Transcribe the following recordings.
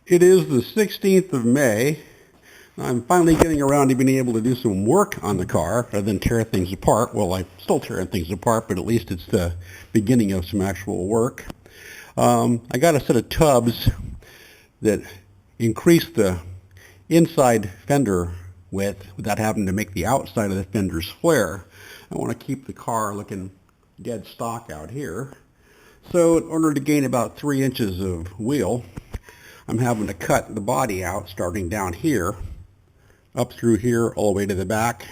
It is the 16th of May. I'm finally getting around to being able to do some work on the car rather than tear things apart. Well, I'm still tearing things apart, but at least it's the beginning of some actual work. I got a set of tubs that increase the inside fender width without having to make the outside of the fenders flare. I want to keep the car looking dead stock out here. So in order to gain about 3 inches of wheel, I'm having to cut the body out starting down here, up through here, all the way to the back,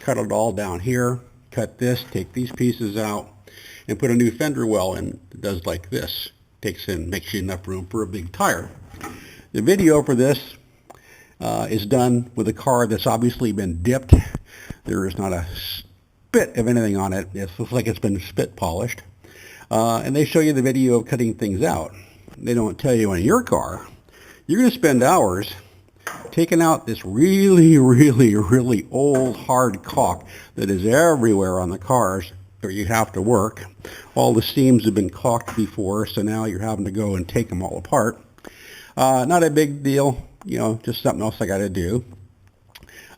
cut it all down here, cut this, take these pieces out, and put a new fender well in that does like this. Makes you enough room for a big tire. The video for this is done with a car that's obviously been dipped. There is not a spit of anything on it. It looks like it's been spit polished. And they show you the video of cutting things out. They don't tell you in your car, you're going to spend hours taking out this really old hard caulk that is everywhere on the cars where you have to work. All the seams have been caulked before, so now you're having to go and take them all apart. Not a big deal, just something else I got to do.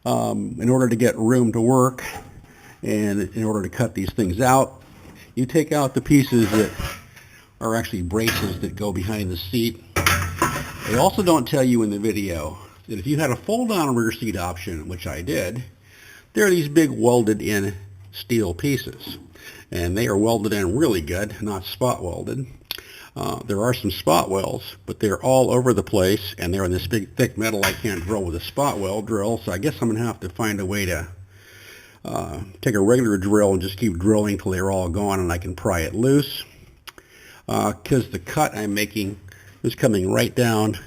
In order to get room to work and in order to cut these things out, you take out the pieces that are actually braces that go behind the seat. They also don't tell you in the video that if you had a fold-down rear seat option, which I did, there are these big welded-in steel pieces. And they are welded in really good, not spot welded. There are some spot welds, but they're all over the place, and they're in this big thick metal I can't drill with a spot weld drill, so I guess I'm going to have to find a way to take a regular drill and just keep drilling till they're all gone and I can pry it loose. Because the cut I'm making is coming right down,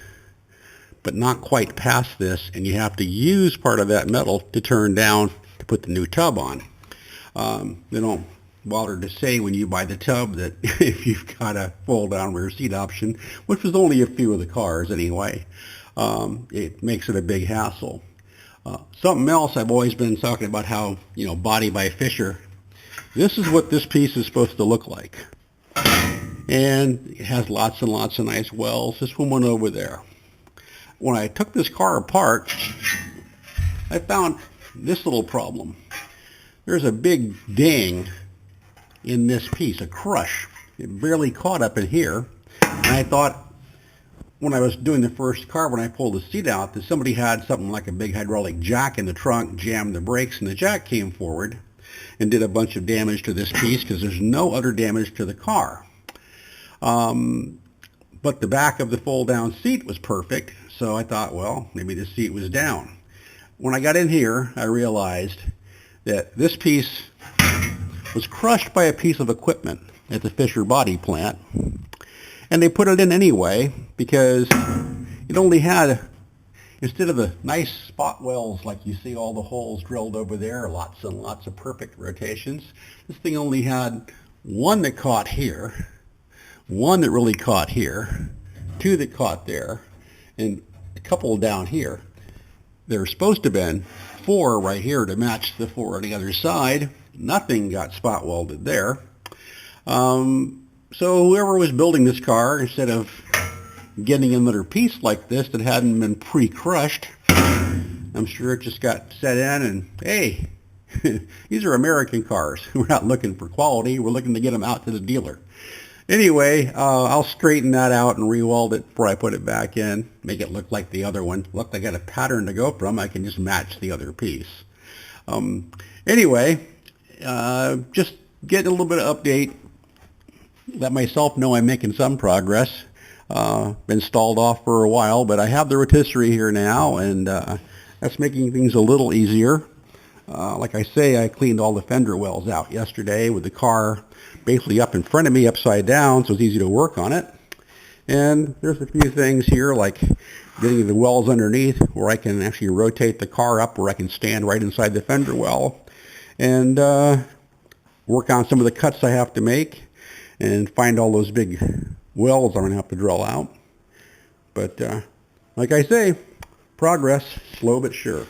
but not quite past this, and you have to use part of that metal to turn down to put the new tub on. They don't bother to say when you buy the tub that if you've got a fold-down rear seat option, which was only a few of the cars anyway, it makes it a big hassle. Something else I've always been talking about, how, body by Fisher. This is what this piece is supposed to look like. And it has lots and lots of nice wells. This one went over there. When I took this car apart, I found this little problem. There's a big ding in this piece, a crush. It barely caught up in here. And I thought, when I was doing the first car, when I pulled the seat out, that somebody had something like a big hydraulic jack in the trunk, jammed the brakes, and the jack came forward and did a bunch of damage to this piece, because there's no other damage to the car. But the back of the fold-down seat was perfect, so I thought, well, maybe the seat was down. When I got in here, I realized that this piece was crushed by a piece of equipment at the Fisher body plant, and they put it in anyway because it only had, instead of the nice spot welds like you see all the holes drilled over there, lots and lots of perfect rotations, this thing only had one that caught here, one that really caught here, two that caught there, and a couple down here. There's supposed to have been 4 right here to match the 4 on the other side. Nothing got spot welded there. So whoever was building this car, instead of getting another piece like this that hadn't been pre-crushed, I'm sure it just got set in and, hey, these are American cars. We're not looking for quality. We're looking to get them out to the dealer. Anyway, I'll straighten that out and re-weld it before I put it back in, make it look like the other one. Look, I got a pattern to go from. I can just match the other piece. Anyway, just get a little bit of update. Let myself know I'm making some progress. Been stalled off for a while, but I have the rotisserie here now, and that's making things a little easier. Like I say, I cleaned all the fender wells out yesterday with the car basically up in front of me, upside down, so it's easy to work on it. And there's a few things here, like getting the wells underneath where I can actually rotate the car up where I can stand right inside the fender well, and work on some of the cuts I have to make, and find all those big wells I'm going to have to drill out. But like I say, progress, slow but sure.